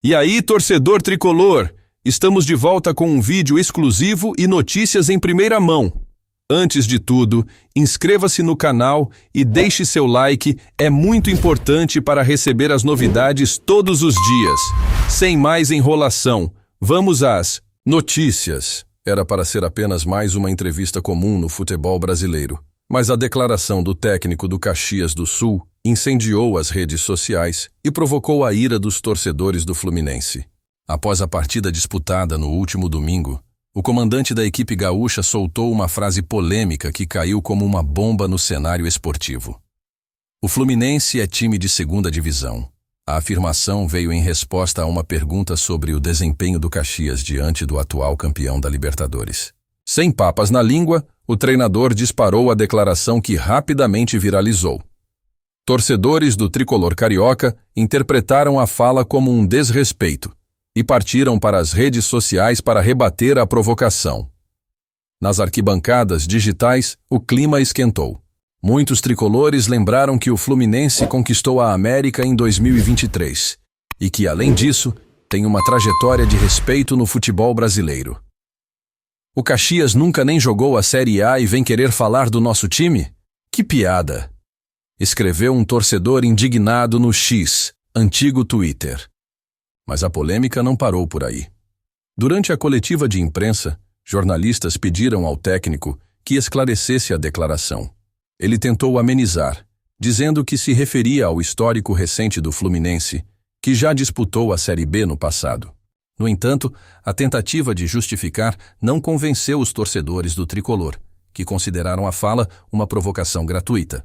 E aí, torcedor tricolor, estamos de volta com um vídeo exclusivo e notícias em primeira mão. Antes de tudo, inscreva-se no canal e deixe seu like, é muito importante para receber as novidades todos os dias. Sem mais enrolação, vamos às notícias. Era para ser apenas mais uma entrevista comum no futebol brasileiro, mas a declaração do técnico do Caxias do Sul incendiou as redes sociais e provocou a ira dos torcedores do Fluminense. Após a partida disputada no último domingo, o comandante da equipe gaúcha soltou uma frase polêmica que caiu como uma bomba no cenário esportivo. O Fluminense é time de segunda divisão. A afirmação veio em resposta a uma pergunta sobre o desempenho do Caxias diante do atual campeão da Libertadores. Sem papas na língua, o treinador disparou a declaração que rapidamente viralizou. Torcedores do tricolor carioca interpretaram a fala como um desrespeito e partiram para as redes sociais para rebater a provocação. Nas arquibancadas digitais, o clima esquentou. Muitos tricolores lembraram que o Fluminense conquistou a América em 2023 e que, além disso, tem uma trajetória de respeito no futebol brasileiro. O Caxias nunca nem jogou a Série A e vem querer falar do nosso time? Que piada! Escreveu um torcedor indignado no X, antigo Twitter. Mas a polêmica não parou por aí. Durante a coletiva de imprensa, jornalistas pediram ao técnico que esclarecesse a declaração. Ele tentou amenizar, dizendo que se referia ao histórico recente do Fluminense, que já disputou a Série B no passado. No entanto, a tentativa de justificar não convenceu os torcedores do tricolor, que consideraram a fala uma provocação gratuita.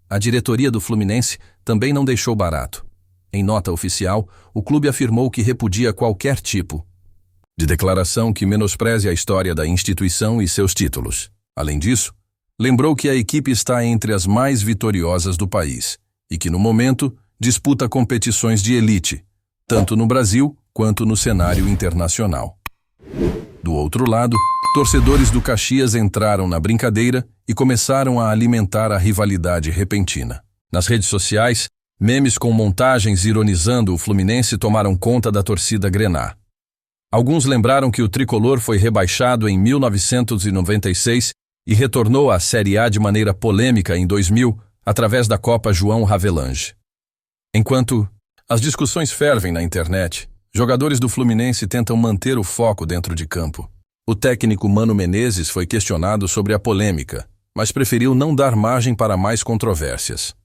A diretoria do Fluminense também não deixou barato. Em nota oficial, o clube afirmou que repudia qualquer tipo de declaração que menospreze a história da instituição e seus títulos. Além disso, lembrou que a equipe está entre as mais vitoriosas do país e que, no momento, disputa competições de elite, tanto no Brasil quanto no cenário internacional. Do outro lado, torcedores do Caxias entraram na brincadeira e começaram a alimentar a rivalidade repentina. Nas redes sociais, memes com montagens ironizando o Fluminense tomaram conta da torcida grená. Alguns lembraram que o tricolor foi rebaixado em 1996 e retornou à Série A de maneira polêmica em 2000, através da Copa João Havelange. Enquanto as discussões fervem na internet, jogadores do Fluminense tentam manter o foco dentro de campo. O técnico Mano Menezes foi questionado sobre a polêmica, mas preferiu não dar margem para mais controvérsias.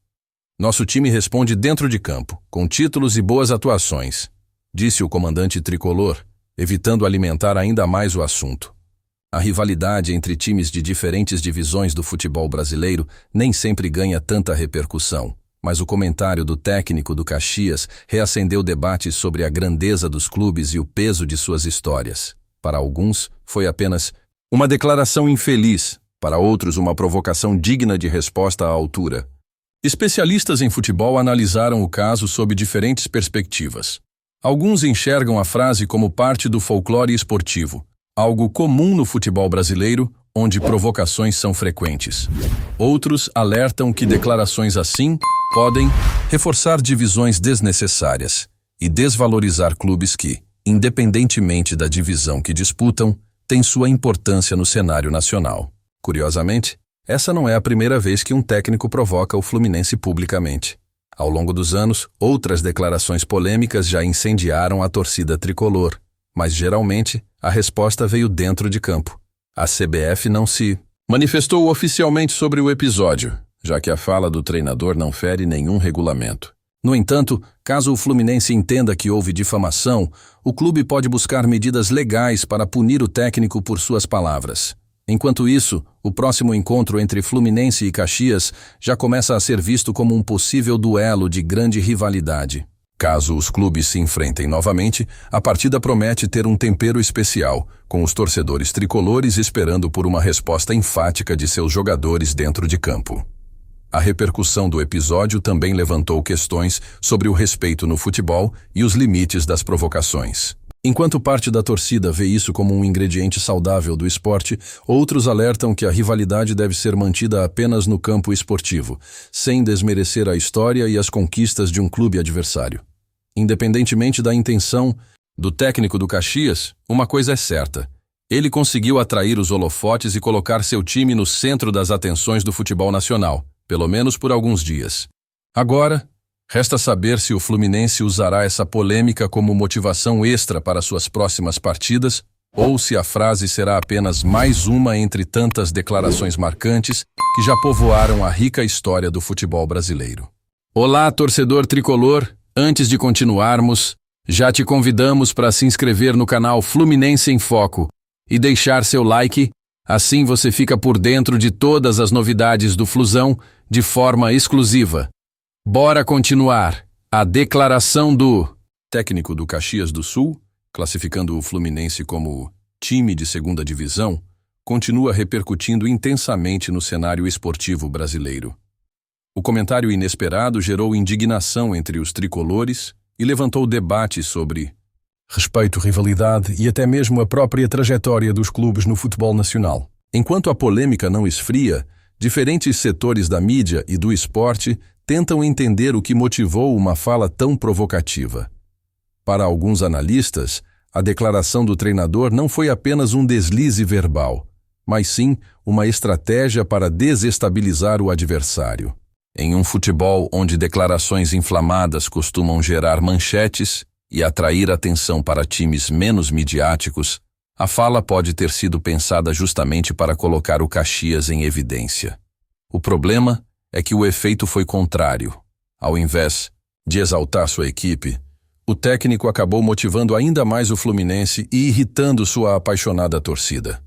Nosso time responde dentro de campo, com títulos e boas atuações, disse o comandante tricolor, evitando alimentar ainda mais o assunto. A rivalidade entre times de diferentes divisões do futebol brasileiro nem sempre ganha tanta repercussão, mas o comentário do técnico do Caxias reacendeu debates sobre a grandeza dos clubes e o peso de suas histórias. Para alguns, foi apenas uma declaração infeliz, para outros uma provocação digna de resposta à altura. Especialistas em futebol analisaram o caso sob diferentes perspectivas. Alguns enxergam a frase como parte do folclore esportivo, algo comum no futebol brasileiro, onde provocações são frequentes. Outros alertam que declarações assim podem reforçar divisões desnecessárias e desvalorizar clubes que, independentemente da divisão que disputam, têm sua importância no cenário nacional. Curiosamente, essa não é a primeira vez que um técnico provoca o Fluminense publicamente. Ao longo dos anos, outras declarações polêmicas já incendiaram a torcida tricolor, mas geralmente a resposta veio dentro de campo. A CBF não se manifestou oficialmente sobre o episódio, já que a fala do treinador não fere nenhum regulamento. No entanto, caso o Fluminense entenda que houve difamação, o clube pode buscar medidas legais para punir o técnico por suas palavras. Enquanto isso, o próximo encontro entre Fluminense e Caxias já começa a ser visto como um possível duelo de grande rivalidade. Caso os clubes se enfrentem novamente, a partida promete ter um tempero especial, com os torcedores tricolores esperando por uma resposta enfática de seus jogadores dentro de campo. A repercussão do episódio também levantou questões sobre o respeito no futebol e os limites das provocações. Enquanto parte da torcida vê isso como um ingrediente saudável do esporte, outros alertam que a rivalidade deve ser mantida apenas no campo esportivo, sem desmerecer a história e as conquistas de um clube adversário. Independentemente da intenção do técnico do Caxias, uma coisa é certa. Ele conseguiu atrair os holofotes e colocar seu time no centro das atenções do futebol nacional, pelo menos por alguns dias. Agora, resta saber se o Fluminense usará essa polêmica como motivação extra para suas próximas partidas ou se a frase será apenas mais uma entre tantas declarações marcantes que já povoaram a rica história do futebol brasileiro. Olá, torcedor tricolor! Antes de continuarmos, já te convidamos para se inscrever no canal Fluminense em Foco e deixar seu like, assim você fica por dentro de todas as novidades do Flusão de forma exclusiva. Bora continuar. A declaração do técnico do Caxias do Sul, classificando o Fluminense como time de segunda divisão, continua repercutindo intensamente no cenário esportivo brasileiro. O comentário inesperado gerou indignação entre os tricolores e levantou debate sobre respeito, rivalidade e até mesmo a própria trajetória dos clubes no futebol nacional. Enquanto a polêmica não esfria, diferentes setores da mídia e do esporte tentam entender o que motivou uma fala tão provocativa. Para alguns analistas, a declaração do treinador não foi apenas um deslize verbal, mas sim uma estratégia para desestabilizar o adversário. Em um futebol onde declarações inflamadas costumam gerar manchetes e atrair atenção para times menos midiáticos, a fala pode ter sido pensada justamente para colocar o Caxias em evidência. O problema é que o efeito foi contrário. Ao invés de exaltar sua equipe, o técnico acabou motivando ainda mais o Fluminense e irritando sua apaixonada torcida.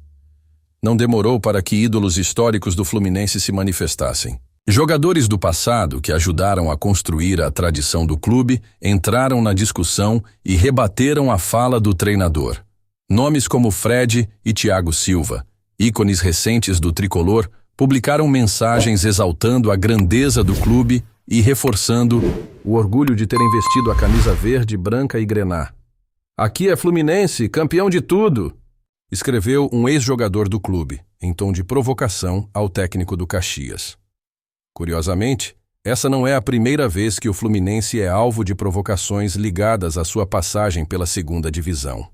Não demorou para que ídolos históricos do Fluminense se manifestassem. Jogadores do passado que ajudaram a construir a tradição do clube entraram na discussão e rebateram a fala do treinador. Nomes como Fred e Thiago Silva, ícones recentes do tricolor, publicaram mensagens exaltando a grandeza do clube e reforçando o orgulho de terem vestido a camisa verde, branca e grená. "Aqui é Fluminense, campeão de tudo", escreveu um ex-jogador do clube, em tom de provocação ao técnico do Caxias. Curiosamente, essa não é a primeira vez que o Fluminense é alvo de provocações ligadas à sua passagem pela segunda divisão.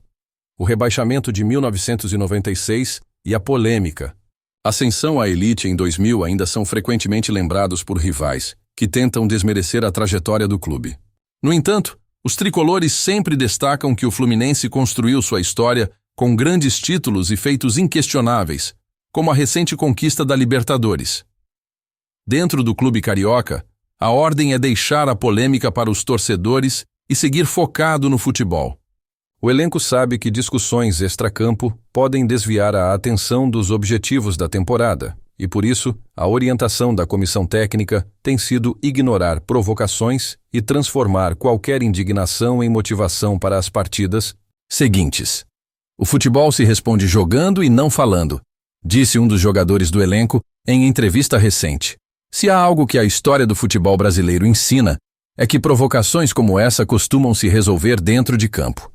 O rebaixamento de 1996 e a polêmica. A ascensão à elite em 2000 ainda são frequentemente lembrados por rivais, que tentam desmerecer a trajetória do clube. No entanto, os tricolores sempre destacam que o Fluminense construiu sua história com grandes títulos e feitos inquestionáveis, como a recente conquista da Libertadores. Dentro do clube carioca, a ordem é deixar a polêmica para os torcedores e seguir focado no futebol. O elenco sabe que discussões extracampo podem desviar a atenção dos objetivos da temporada, e por isso, a orientação da comissão técnica tem sido ignorar provocações e transformar qualquer indignação em motivação para as partidas seguintes. "O futebol se responde jogando e não falando", disse um dos jogadores do elenco em entrevista recente. Se há algo que a história do futebol brasileiro ensina, é que provocações como essa costumam se resolver dentro de campo.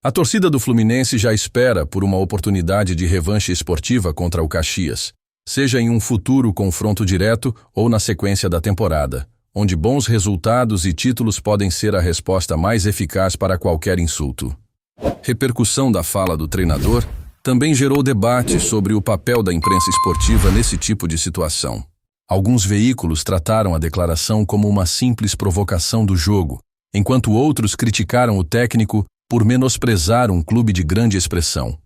A torcida do Fluminense já espera por uma oportunidade de revanche esportiva contra o Caxias, seja em um futuro confronto direto ou na sequência da temporada, onde bons resultados e títulos podem ser a resposta mais eficaz para qualquer insulto. Repercussão da fala do treinador também gerou debate sobre o papel da imprensa esportiva nesse tipo de situação. Alguns veículos trataram a declaração como uma simples provocação do jogo, enquanto outros criticaram o técnico por menosprezar um clube de grande expressão.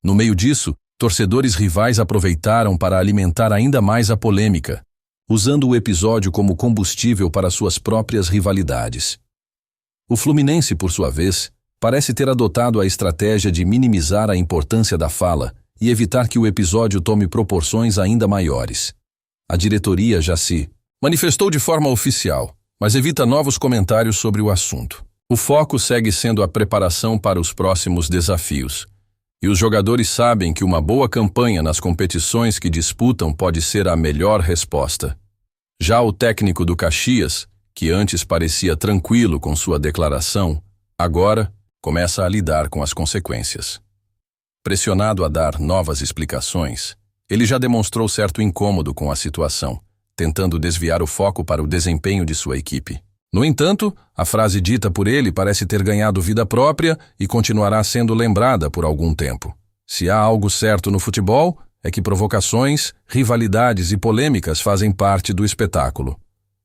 No meio disso, torcedores rivais aproveitaram para alimentar ainda mais a polêmica, usando o episódio como combustível para suas próprias rivalidades. O Fluminense, por sua vez, parece ter adotado a estratégia de minimizar a importância da fala e evitar que o episódio tome proporções ainda maiores. A diretoria já se manifestou de forma oficial, mas evita novos comentários sobre o assunto. O foco segue sendo a preparação para os próximos desafios. E os jogadores sabem que uma boa campanha nas competições que disputam pode ser a melhor resposta. Já o técnico do Caxias, que antes parecia tranquilo com sua declaração, agora começa a lidar com as consequências. Pressionado a dar novas explicações, ele já demonstrou certo incômodo com a situação, tentando desviar o foco para o desempenho de sua equipe. No entanto, a frase dita por ele parece ter ganhado vida própria e continuará sendo lembrada por algum tempo. Se há algo certo no futebol, é que provocações, rivalidades e polêmicas fazem parte do espetáculo.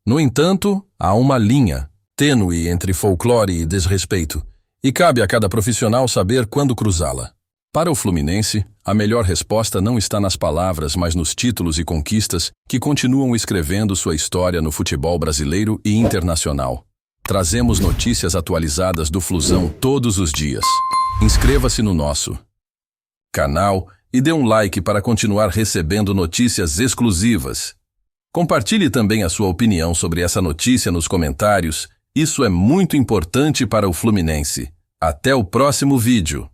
No entanto, há uma linha tênue entre folclore e desrespeito, e cabe a cada profissional saber quando cruzá-la. Para o Fluminense, a melhor resposta não está nas palavras, mas nos títulos e conquistas que continuam escrevendo sua história no futebol brasileiro e internacional. Trazemos notícias atualizadas do Flusão todos os dias. Inscreva-se no nosso canal e dê um like para continuar recebendo notícias exclusivas. Compartilhe também a sua opinião sobre essa notícia nos comentários. Isso é muito importante para o Fluminense. Até o próximo vídeo.